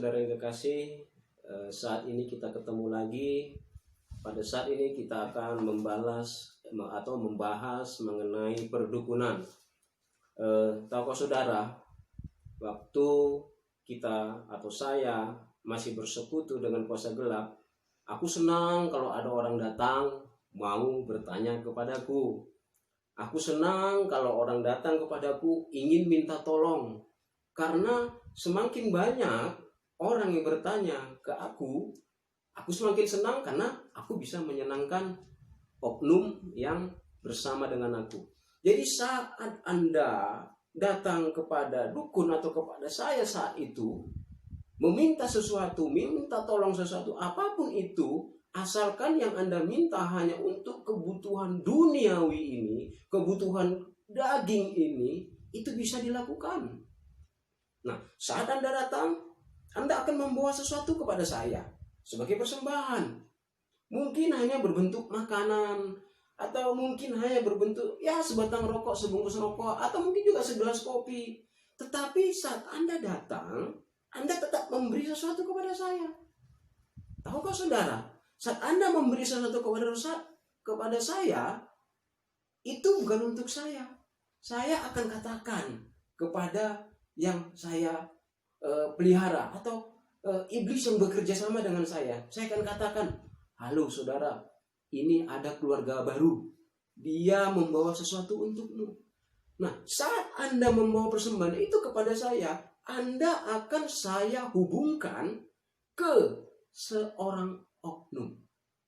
saudara yang kekasih, saat ini kita ketemu lagi. Pada saat ini kita akan membahas mengenai perdukunan. Tahukah saudara, waktu kita atau saya masih bersekutu dengan kuasa gelap, aku senang kalau ada orang datang mau bertanya kepadaku. Aku senang kalau orang datang kepadaku ingin minta tolong. Karena semakin banyak orang yang bertanya ke aku semakin senang karena aku bisa menyenangkan oknum yang bersama dengan aku. Jadi saat Anda datang kepada dukun atau kepada saya saat itu, meminta sesuatu, minta tolong sesuatu, apapun itu, asalkan yang Anda minta hanya untuk kebutuhan duniawi ini, kebutuhan daging ini, itu bisa dilakukan. Nah, saat Anda datang, Anda akan membawa sesuatu kepada saya sebagai persembahan. Mungkin hanya berbentuk makanan, atau mungkin hanya berbentuk sebatang rokok, sebungkus rokok, atau mungkin juga segelas kopi. Tetapi saat Anda datang, Anda tetap memberi sesuatu kepada saya. Tahukah saudara, saat Anda memberi sesuatu kepada saya, itu bukan untuk saya. Saya akan katakan kepada yang saya pelihara atau iblis yang bekerja sama dengan saya akan katakan, halo saudara, ini ada keluarga baru, dia membawa sesuatu untukmu. Nah, saat Anda membawa persembahan itu kepada saya, Anda akan saya hubungkan ke seorang oknum,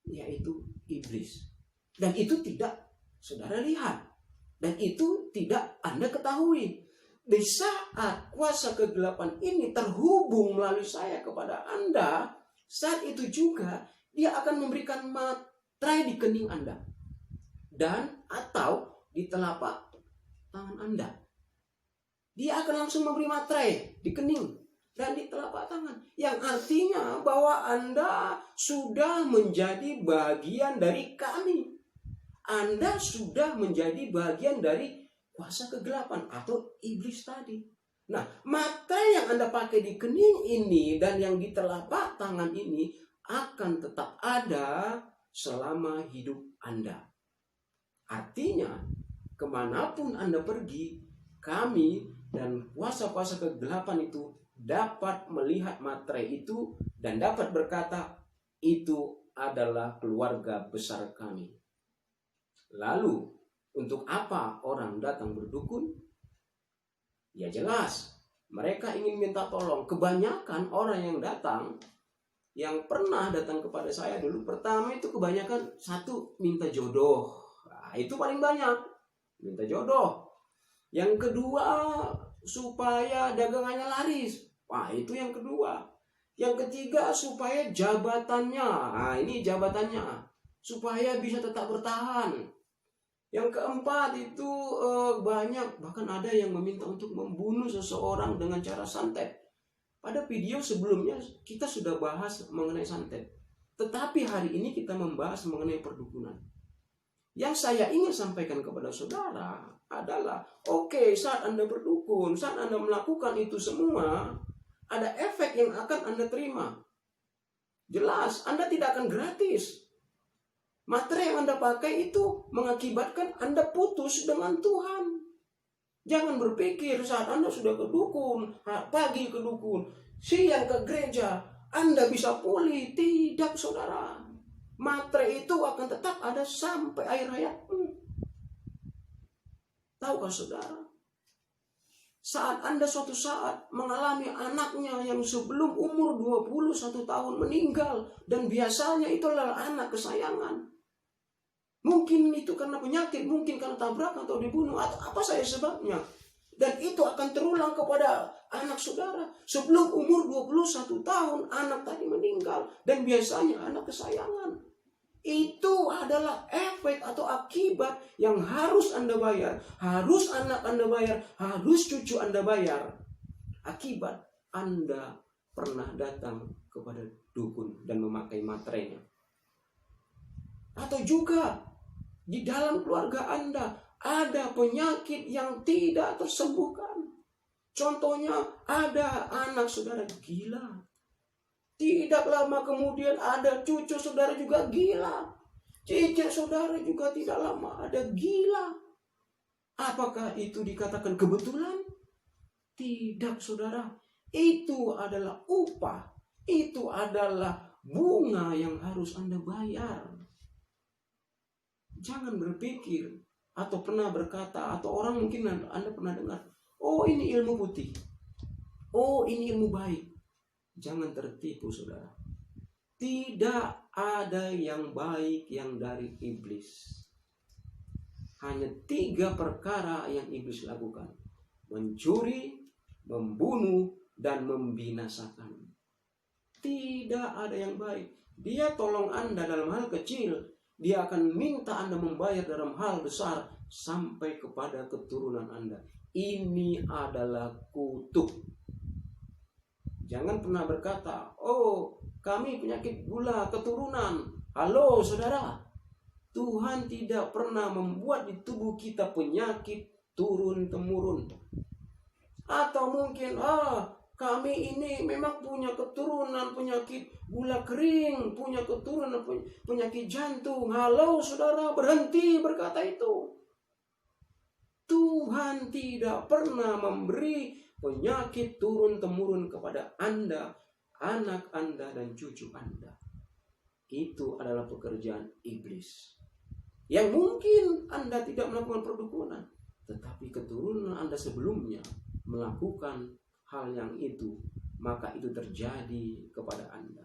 yaitu iblis. Dan itu tidak saudara lihat, dan itu tidak Anda ketahui. Di saat kuasa kegelapan ini terhubung melalui saya kepada Anda, saat itu juga dia akan memberikan materai di kening Anda dan atau di telapak tangan Anda. Dia akan langsung memberi materai di kening dan di telapak tangan, yang artinya bahwa Anda sudah menjadi bagian dari kami. Anda sudah menjadi bagian dari kuasa kegelapan atau iblis tadi. Nah, materai yang Anda pakai di kening ini dan yang di telapak tangan ini akan tetap ada selama hidup Anda. Artinya, kemanapun Anda pergi, kami dan kuasa-kuasa kegelapan itu dapat melihat materai itu dan dapat berkata, itu adalah keluarga besar kami. Lalu, untuk apa orang datang berdukun? Ya jelas, mereka ingin minta tolong. Kebanyakan orang yang datang, yang pernah datang kepada saya dulu, pertama itu kebanyakan satu, minta jodoh. Nah, itu paling banyak, minta jodoh. Yang kedua, supaya dagangannya laris. Wah, itu yang kedua. Yang ketiga, supaya jabatannya. Nah, ini jabatannya. Supaya bisa tetap bertahan. Yang keempat itu banyak, bahkan ada yang meminta untuk membunuh seseorang dengan cara santet. Pada video sebelumnya kita sudah bahas mengenai santet. Tetapi hari ini kita membahas mengenai perdukunan. Yang saya ingin sampaikan kepada saudara adalah, saat Anda berdukun, saat Anda melakukan itu semua, ada efek yang akan Anda terima. Jelas, Anda tidak akan gratis. Materai yang Anda pakai itu mengakibatkan Anda putus dengan Tuhan. Jangan berpikir saat Anda sudah ke dukun, pagi ke dukun, siang ke gereja, Anda bisa pulih. Tidak, saudara. Materai itu akan tetap ada sampai akhir hayatmu. Tahukah saudara? Saat Anda suatu saat mengalami anaknya yang sebelum umur 21 tahun meninggal, dan biasanya itu adalah anak kesayangan. Mungkin itu karena penyakit, mungkin karena tabrakan atau dibunuh, atau apa saja sebabnya. Dan itu akan terulang kepada anak saudara. Sebelum umur 21 tahun, anak tadi meninggal. Dan biasanya anak kesayangan. Itu adalah efek atau akibat yang harus Anda bayar. Harus anak Anda bayar. Harus cucu Anda bayar. Akibat Anda pernah datang kepada dukun dan memakai materainya. Atau juga di dalam keluarga Anda ada penyakit yang tidak tersembuhkan. Contohnya ada anak saudara gila. Tidak lama kemudian ada cucu saudara juga gila. Cicit saudara juga tidak lama ada gila. Apakah itu dikatakan kebetulan? Tidak, saudara. Itu adalah upah. Itu adalah bunga yang harus Anda bayar. Jangan berpikir atau pernah berkata, atau orang mungkin Anda pernah dengar, oh ini ilmu putih, oh ini ilmu baik. Jangan tertipu, saudara. Tidak ada yang baik yang dari iblis. Hanya 3 perkara yang iblis lakukan: mencuri, membunuh, dan membinasakan. Tidak ada yang baik. Dia tolong Anda dalam hal kecil, dia akan minta Anda membayar dalam hal besar sampai kepada keturunan Anda. Ini adalah kutuk. Jangan pernah berkata, oh kami penyakit gula keturunan. Halo saudara, Tuhan tidak pernah membuat di tubuh kita penyakit turun-temurun. Atau mungkin, kami ini memang punya keturunan penyakit gula kering, punya keturunan penyakit jantung. Halo saudara, berhenti berkata itu. Tuhan tidak pernah memberi penyakit turun-temurun kepada Anda, anak Anda, dan cucu Anda. Itu adalah pekerjaan iblis. Yang mungkin Anda tidak melakukan perdukunan, tetapi keturunan Anda sebelumnya melakukan hal yang itu, maka itu terjadi kepada Anda.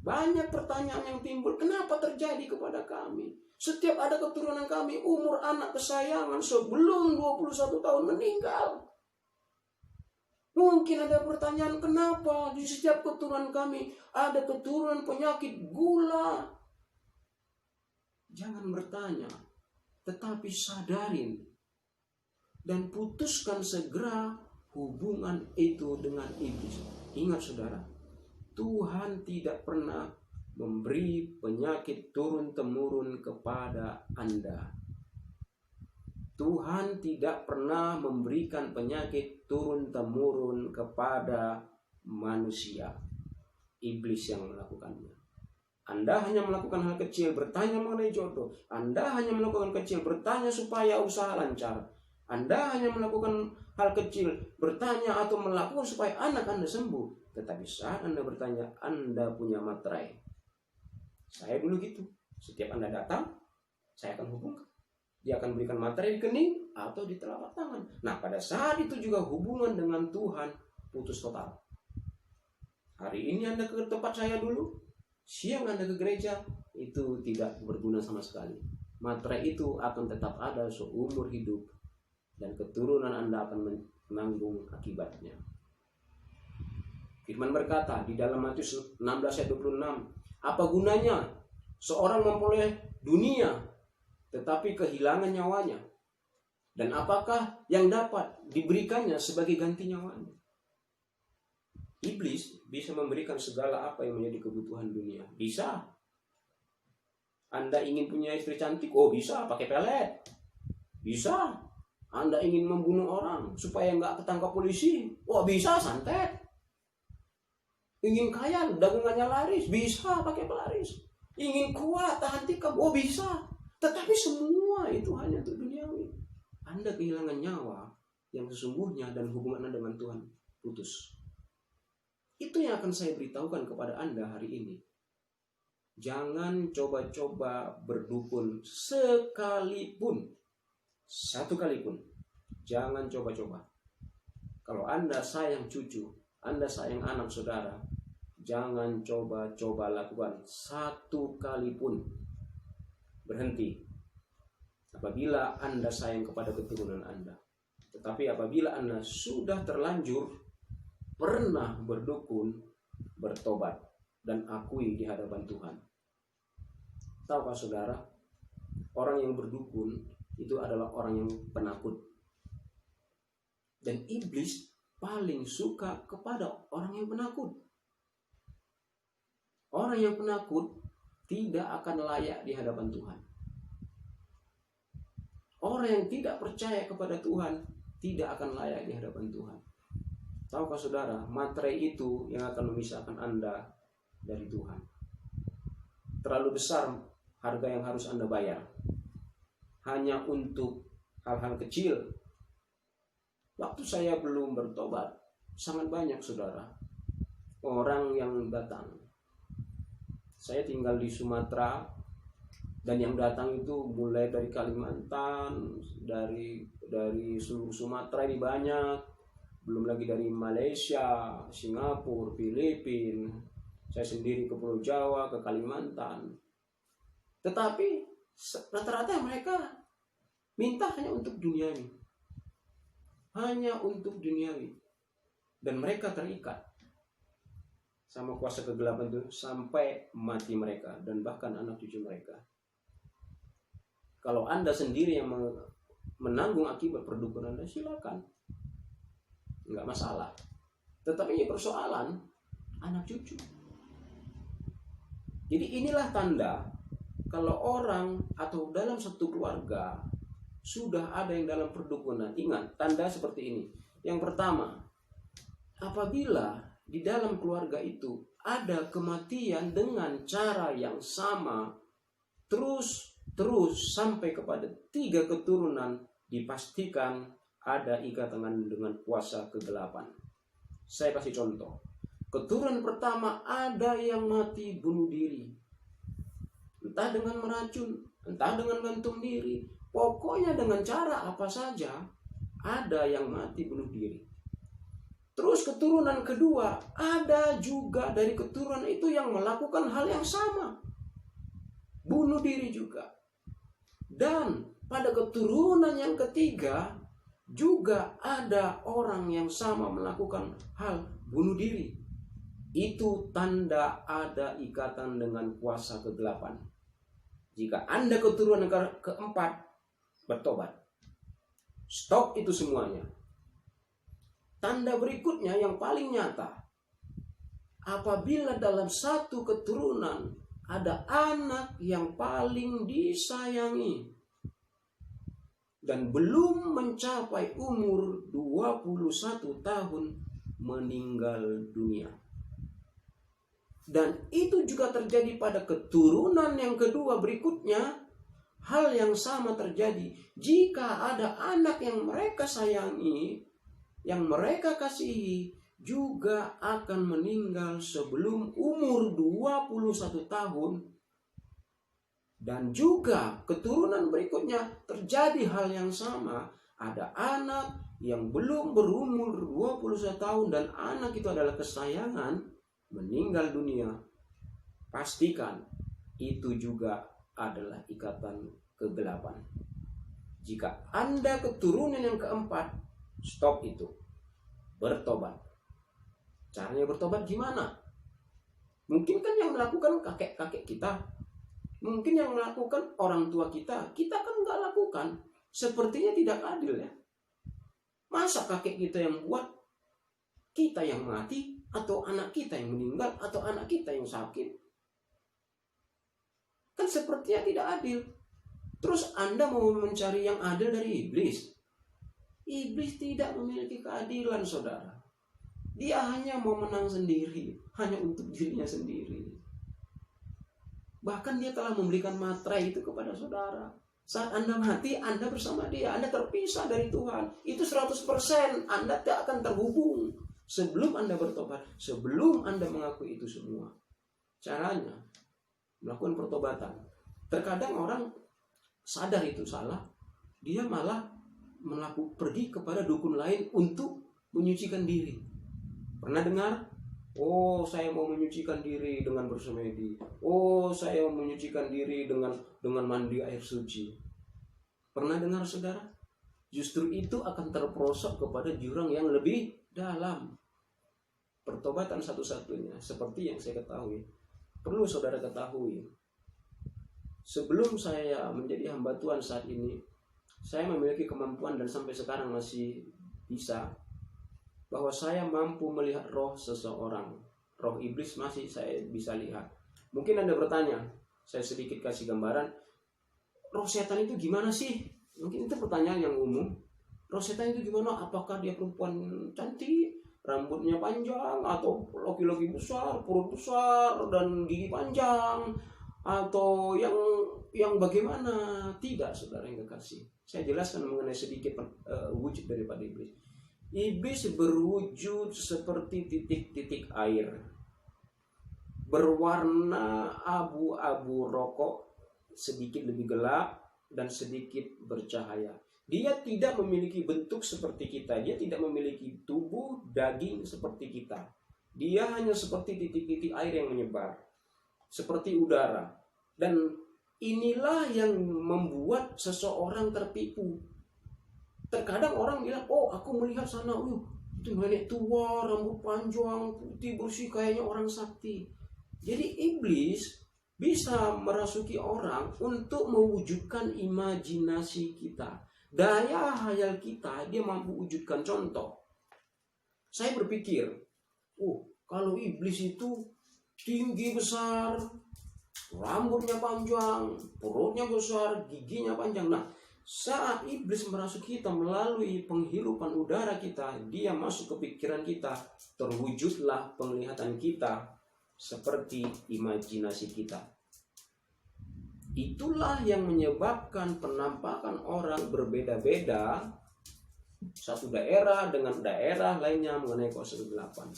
Banyak pertanyaan yang timbul, kenapa terjadi kepada kami? Setiap ada keturunan kami, umur anak kesayangan sebelum 21 tahun meninggal. Mungkin ada pertanyaan, kenapa di setiap keturunan kami ada keturunan penyakit gula? Jangan bertanya, tetapi sadarin dan putuskan segera hubungan itu dengan iblis. Ingat saudara, Tuhan tidak pernah memberi penyakit turun-temurun kepada Anda. Tuhan tidak pernah memberikan penyakit turun-temurun kepada manusia. Iblis yang melakukannya. Anda hanya melakukan hal kecil, bertanya mengenai jodoh. Anda hanya melakukan kecil, bertanya supaya usaha lancar. Anda hanya melakukan hal kecil, bertanya atau melakukan supaya anak Anda sembuh. Tetapi saat Anda bertanya, Anda punya materai. Saya dulu gitu. Setiap Anda datang, saya akan hubungkan. Dia akan berikan materai di kening atau di telapak tangan. Nah, pada saat itu juga hubungan dengan Tuhan putus total. Hari ini Anda ke tempat saya dulu, siang Anda ke gereja, itu tidak berguna sama sekali. Materai itu akan tetap ada seumur hidup, dan keturunan Anda akan menanggung akibatnya. Firman berkata di dalam Matius 16 ayat 26, apa gunanya seorang memperoleh dunia tetapi kehilangan nyawanya? Dan apakah yang dapat diberikannya sebagai ganti nyawanya? Iblis bisa memberikan segala apa yang menjadi kebutuhan dunia. Bisa. Anda ingin punya istri cantik? Oh bisa, pakai pelet. Bisa. Anda ingin membunuh orang supaya nggak ketangkap polisi? Oh bisa, santet. Ingin kaya, dagangannya laris? Bisa, pakai pelaris. Ingin kuat, tahan tikam? Oh bisa. Tetapi semua itu hanya untuk duniawi. Anda kehilangan nyawa yang sesungguhnya dan hubungan Anda dengan Tuhan putus. Itu yang akan saya beritahukan kepada Anda hari ini. Jangan coba-coba berdukun sekalipun. Satu kali pun. Jangan coba-coba. Kalau Anda sayang cucu, Anda sayang anak saudara, jangan coba-coba lakukan satu kali pun. Berhenti. Apabila Anda sayang kepada keturunan Anda. Tetapi apabila Anda sudah terlanjur pernah berdukun, bertobat, dan akui di hadapan Tuhan. Tahukah saudara, orang yang berdukun itu adalah orang yang penakut. Dan iblis paling suka kepada orang yang penakut. Orang yang penakut tidak akan layak di hadapan Tuhan. Orang yang tidak percaya kepada Tuhan tidak akan layak di hadapan Tuhan. Tahukah saudara, materai itu yang akan memisahkan Anda dari Tuhan. Terlalu besar harga yang harus Anda bayar hanya untuk hal-hal kecil. Waktu saya belum bertobat, sangat banyak saudara orang yang datang. Saya tinggal di Sumatera, dan yang datang itu mulai dari Kalimantan, dari seluruh Sumatera ini banyak, belum lagi dari Malaysia, Singapura, Filipina, saya sendiri ke Pulau Jawa, ke Kalimantan. Tetapi rata-rata mereka minta hanya untuk duniawi, hanya untuk duniawi, dan mereka terikat sama kuasa kegelapan itu sampai mati mereka dan bahkan anak cucu mereka. Kalau Anda sendiri yang menanggung akibat perdukunan Anda, silakan, nggak masalah. Tetapi ini persoalan anak cucu. Jadi inilah tanda kalau orang atau dalam satu keluarga sudah ada yang dalam perdukunan. Ingat, tanda seperti ini. Yang pertama, apabila di dalam keluarga itu ada kematian dengan cara yang sama terus sampai kepada 3 keturunan, dipastikan ada ikatan dengan kuasa kegelapan. Saya kasih contoh. Keturunan pertama ada yang mati bunuh diri, entah dengan meracun, entah dengan gantung diri, pokoknya dengan cara apa saja ada yang mati bunuh diri. Terus keturunan kedua ada juga dari keturunan itu yang melakukan hal yang sama, bunuh diri juga. Dan pada keturunan yang ketiga juga ada orang yang sama melakukan hal bunuh diri. Itu tanda ada ikatan dengan kuasa kegelapan. Jika Anda keturunan keempat, bertobat. Stop itu semuanya. Tanda berikutnya yang paling nyata, apabila dalam satu keturunan ada anak yang paling disayangi dan belum mencapai umur 21 tahun meninggal dunia. Dan itu juga terjadi pada keturunan yang kedua berikutnya. Hal yang sama terjadi jika ada anak yang mereka sayangi, yang mereka kasihi, juga akan meninggal sebelum umur 21 tahun. Dan juga keturunan berikutnya terjadi hal yang sama. Ada anak yang belum berumur 21 tahun dan anak itu adalah kesayangan, meninggal dunia. Pastikan itu juga adalah ikatan kegelapan. Jika Anda keturunan yang keempat, stop itu. Bertobat. Caranya bertobat gimana? Mungkin kan yang melakukan kakek-kakek kita, mungkin yang melakukan orang tua kita kan nggak lakukan. Sepertinya tidak adil ya. Masa kakek kita yang buat, kita yang mati, atau anak kita yang meninggal, atau anak kita yang sakit? Kan sepertinya tidak adil. Terus Anda mau mencari yang adil dari iblis? Iblis tidak memiliki keadilan, saudara. Dia hanya mau menang sendiri, hanya untuk dirinya sendiri. Bahkan dia telah memberikan materai itu kepada saudara. Saat Anda mati, Anda bersama dia. Anda terpisah dari Tuhan. Itu 100%. Anda tidak akan terhubung sebelum Anda bertobat, sebelum Anda mengakui itu semua. Caranya melakukan pertobatan. Terkadang orang sadar itu salah, dia malah pergi kepada dukun lain untuk menyucikan diri. Pernah dengar? Oh, saya mau menyucikan diri dengan bersemedi. Oh, saya mau menyucikan diri dengan mandi air suci. Pernah dengar, saudara? Justru itu akan terperosok kepada jurang yang lebih dalam. Pertobatan satu-satunya, seperti yang saya ketahui, perlu saudara ketahui. Sebelum saya menjadi hamba Tuhan saat ini, saya memiliki kemampuan dan sampai sekarang masih bisa, bahwa saya mampu melihat roh seseorang. Roh iblis masih saya bisa lihat. Mungkin Anda bertanya, saya sedikit kasih gambaran, roh setan itu gimana sih? Mungkin itu pertanyaan yang umum. Roh setan itu gimana? Apakah dia perempuan cantik? rambutnya panjang, atau laki-laki besar, perut besar, dan gigi panjang, atau yang bagaimana. Tidak, saudara yang kekasih. Saya jelaskan mengenai sedikit wujud daripada iblis. Iblis berwujud seperti titik-titik air, berwarna abu-abu rokok, sedikit lebih gelap dan sedikit bercahaya. Dia tidak memiliki bentuk seperti kita. Dia tidak memiliki tubuh, daging seperti kita. Dia hanya seperti titik-titik air yang menyebar, seperti udara. Dan inilah yang membuat seseorang tertipu. Terkadang orang bilang, oh aku melihat sana, itu nenek tua, rambut panjang, putih bersih, kayaknya orang sakti. Jadi iblis bisa merasuki orang untuk mewujudkan imajinasi kita. Daya hayal kita, dia mampu wujudkan. Contoh, saya berpikir, kalau iblis itu tinggi besar, rambutnya panjang, perutnya besar, giginya panjang. Nah, saat iblis merasuki kita melalui penghirupan udara kita, dia masuk ke pikiran kita, terwujudlah penglihatan kita seperti imajinasi kita. Itulah yang menyebabkan penampakan orang berbeda-beda satu daerah dengan daerah lainnya mengenai kuasa kegelapan.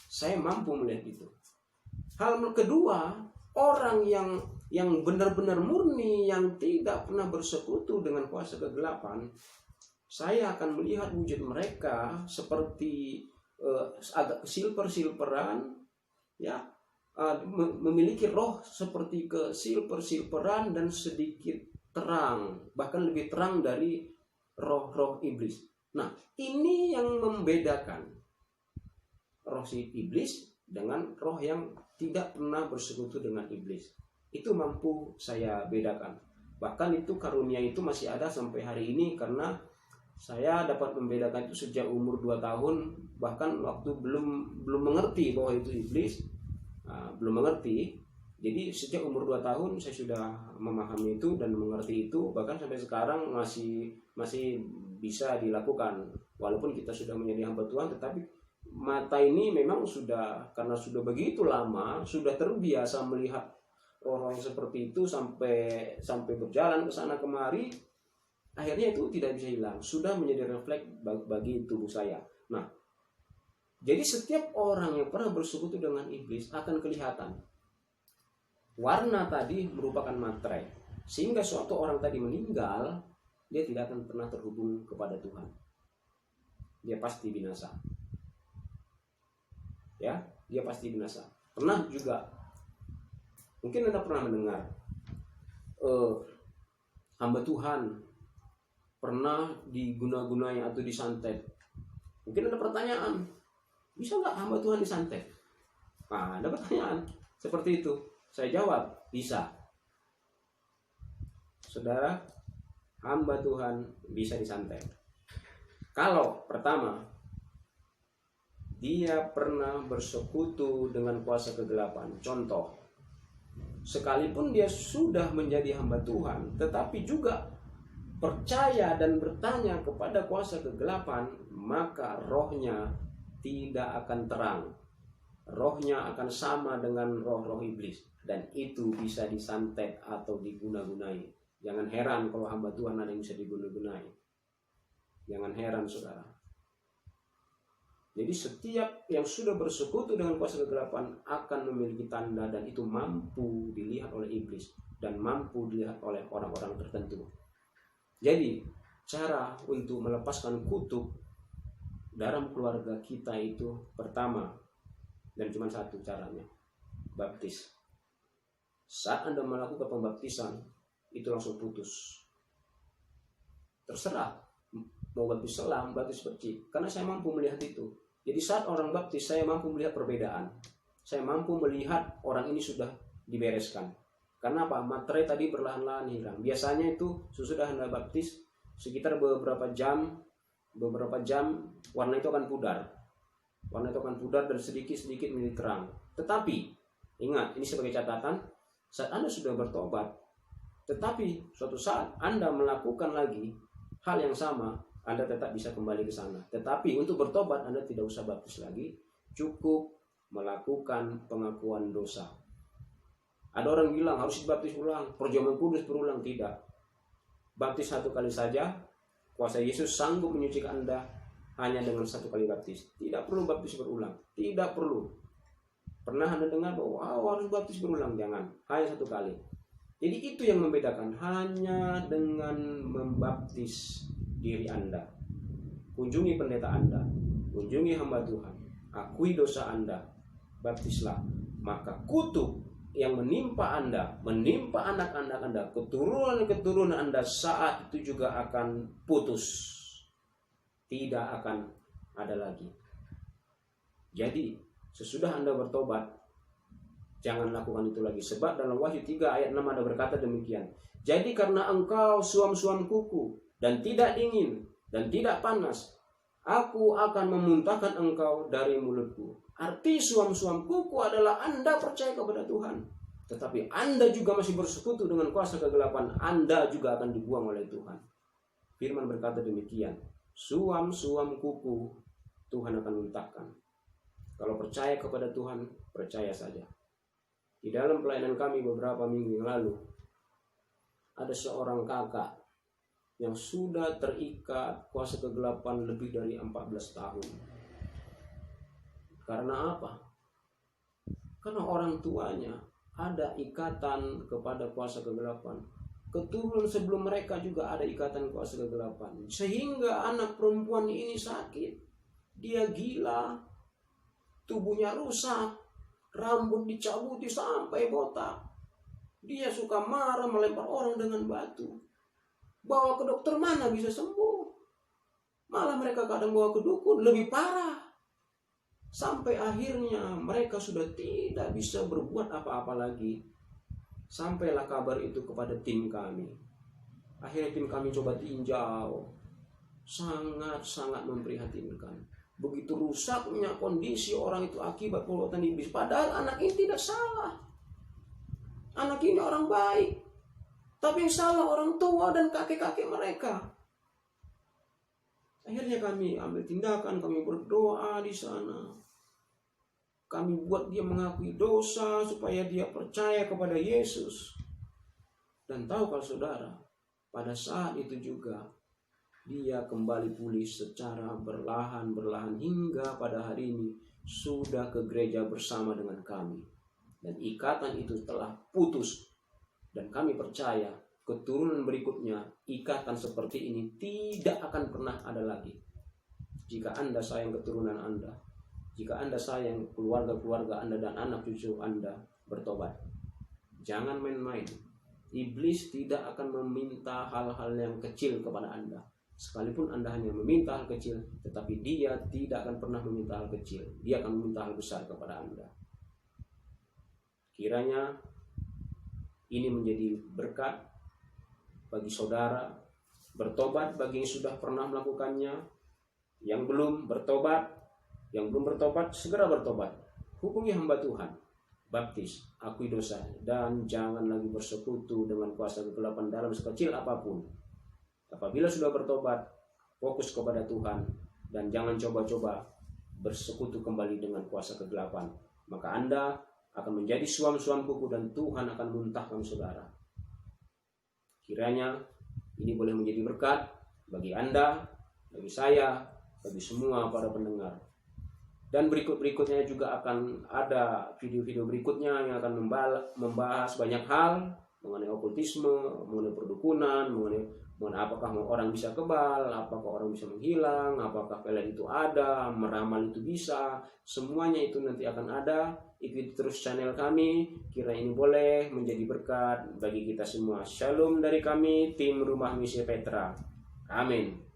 Saya mampu melihat itu. Hal kedua, orang yang benar-benar murni, yang tidak pernah bersekutu dengan kuasa kegelapan, saya akan melihat wujud mereka seperti agak silper-silperan, ya, memiliki roh seperti kesilper-silperan dan sedikit terang, bahkan lebih terang dari roh-roh iblis. Nah, ini yang membedakan roh si iblis dengan roh yang tidak pernah bersekutu dengan iblis. Itu mampu saya bedakan. Bahkan itu karunia itu masih ada sampai hari ini, karena saya dapat membedakan itu sejak umur 2 tahun, bahkan waktu belum mengerti bahwa itu iblis. Belum mengerti. Jadi sejak umur 2 tahun saya sudah memahami itu dan mengerti itu, bahkan sampai sekarang masih bisa dilakukan. Walaupun kita sudah menjadi hamba Tuhan, tetapi mata ini memang karena sudah begitu lama, sudah terbiasa melihat orang yang seperti itu sampai berjalan ke sana kemari, akhirnya itu tidak bisa hilang, sudah menjadi refleks bagi tubuh saya. Nah, jadi setiap orang yang pernah bersekutu dengan iblis akan kelihatan. Warna tadi merupakan materai. Sehingga suatu orang tadi meninggal, dia tidak akan pernah terhubung kepada Tuhan. Dia pasti binasa. Ya, dia pasti binasa. Pernah juga, mungkin Anda pernah mendengar, hamba Tuhan pernah diguna-gunai atau disantet. Mungkin ada pertanyaan, bisa nggak hamba Tuhan disantet? Nah, ada pertanyaan seperti itu. Saya jawab, bisa. Saudara, hamba Tuhan bisa disantet. Kalau pertama, dia pernah bersekutu dengan kuasa kegelapan. Contoh, sekalipun dia sudah menjadi hamba Tuhan, tetapi juga percaya dan bertanya kepada kuasa kegelapan, maka rohnya tidak akan terang. Rohnya akan sama dengan roh-roh iblis, dan itu bisa disantet atau diguna-gunai. Jangan heran kalau hamba Tuhan ada yang bisa diguna-gunai. Jangan heran, saudara. Jadi setiap yang sudah bersekutu dengan kuasa kegelapan akan memiliki tanda, dan itu mampu dilihat oleh iblis dan mampu dilihat oleh orang-orang tertentu. Jadi cara untuk melepaskan kutuk dalam keluarga kita itu pertama, dan cuma satu caranya, baptis. Saat Anda melakukan pembaptisan, itu langsung putus. Terserah mau baptis selam, baptis percik, karena saya mampu melihat itu. Jadi saat orang baptis, saya mampu melihat perbedaan. Saya mampu melihat orang ini sudah dibereskan. Karena apa? Materai tadi perlahan-lahan hilang. Biasanya itu sesudah Anda baptis, sekitar beberapa jam warna itu akan pudar. Warna itu akan pudar dan sedikit-sedikit menjadi terang. Tetapi ingat, ini sebagai catatan, saat Anda sudah bertobat, tetapi suatu saat Anda melakukan lagi hal yang sama, Anda tetap bisa kembali ke sana. Tetapi untuk bertobat Anda tidak usah baptis lagi, cukup melakukan pengakuan dosa. Ada orang bilang harus dibaptis ulang, perjamuan kudus berulang. Tidak. Baptis 1 kali saja, kuasa Yesus sanggup menyucikan Anda hanya dengan 1 kali baptis. Tidak perlu baptis berulang, tidak perlu. Pernah Anda dengar bahwa harus baptis berulang? Jangan, hanya 1 kali. Jadi itu yang membedakan, hanya dengan membaptis diri Anda. Kunjungi pendeta Anda, kunjungi hamba Tuhan, akui dosa Anda, baptislah. Maka kutuk yang menimpa Anda, menimpa anak-anak Anda, keturunan-keturunan Anda saat itu juga akan putus. Tidak akan ada lagi. Jadi sesudah Anda bertobat, jangan lakukan itu lagi. Sebab dalam Wahyu 3 ayat 6 ada berkata demikian. Jadi karena engkau suam-suam kuku dan tidak dingin dan tidak panas, aku akan memuntahkan engkau dari mulutku. Arti suam-suam kuku adalah Anda percaya kepada Tuhan, tetapi Anda juga masih bersekutu dengan kuasa kegelapan. Anda juga akan dibuang oleh Tuhan. Firman berkata demikian. Suam-suam kuku Tuhan akan muntahkan. Kalau percaya kepada Tuhan, percaya saja. Di dalam pelayanan kami beberapa minggu yang lalu, ada seorang kakak yang sudah terikat kuasa kegelapan lebih dari 14 tahun. Karena apa? Karena orang tuanya ada ikatan kepada kuasa kegelapan. Keturunan sebelum mereka juga ada ikatan kuasa kegelapan. Sehingga anak perempuan ini sakit. Dia gila. Tubuhnya rusak. Rambut dicabuti sampai botak. Dia suka marah, melempar orang dengan batu. Bawa ke dokter mana bisa sembuh. Malah mereka kadang bawa ke dukun, lebih parah. Sampai akhirnya mereka sudah tidak bisa berbuat apa-apa lagi. Sampailah kabar itu kepada tim kami. Akhirnya tim kami coba tinjau. Sangat-sangat memprihatinkan. Begitu rusaknya kondisi orang itu akibat perbuatan iblis. Padahal anak ini tidak salah. Anak ini orang baik. Tapi yang salah orang tua dan kakek-kakek mereka. Akhirnya kami ambil tindakan, kami berdoa di sana. Kami buat dia mengakui dosa supaya dia percaya kepada Yesus. Dan tahukah saudara, pada saat itu juga dia kembali pulih secara berlahan-berlahan hingga pada hari ini sudah ke gereja bersama dengan kami. Dan ikatan itu telah putus. Dan kami percaya keturunan berikutnya ikatan seperti ini tidak akan pernah ada lagi. Jika Anda sayang keturunan Anda, jika Anda sayang keluarga-keluarga Anda dan anak cucu Anda, bertobat. Jangan main-main. Iblis tidak akan meminta hal-hal yang kecil kepada Anda. Sekalipun Anda hanya meminta hal kecil, tetapi dia tidak akan pernah meminta hal kecil. Dia akan meminta hal besar kepada Anda. Kiranya ini menjadi berkat bagi saudara. Bertobat bagi yang sudah pernah melakukannya. Yang belum bertobat, segera bertobat. Hubungi hamba Tuhan, baptis, akui dosa, dan jangan lagi bersekutu dengan kuasa kegelapan dalam sekecil apapun. Apabila sudah bertobat, fokus kepada Tuhan, dan jangan coba-coba bersekutu kembali dengan kuasa kegelapan. Maka Anda akan menjadi suam-suam kuku dan Tuhan akan muntahkan saudara. Kiranya ini boleh menjadi berkat bagi Anda, bagi saya, bagi semua para pendengar. Dan berikut-berikutnya juga akan ada video-video berikutnya yang akan membahas banyak hal mengenai okultisme, mengenai perdukunan, mengenai apakah orang bisa kebal, apakah orang bisa menghilang, apakah pelet itu ada, meramal itu bisa. Semuanya itu nanti akan ada. Ikuti terus channel kami. Kira ini boleh menjadi berkat bagi kita semua. Shalom dari kami, tim Rumah Misi Petra. Amin.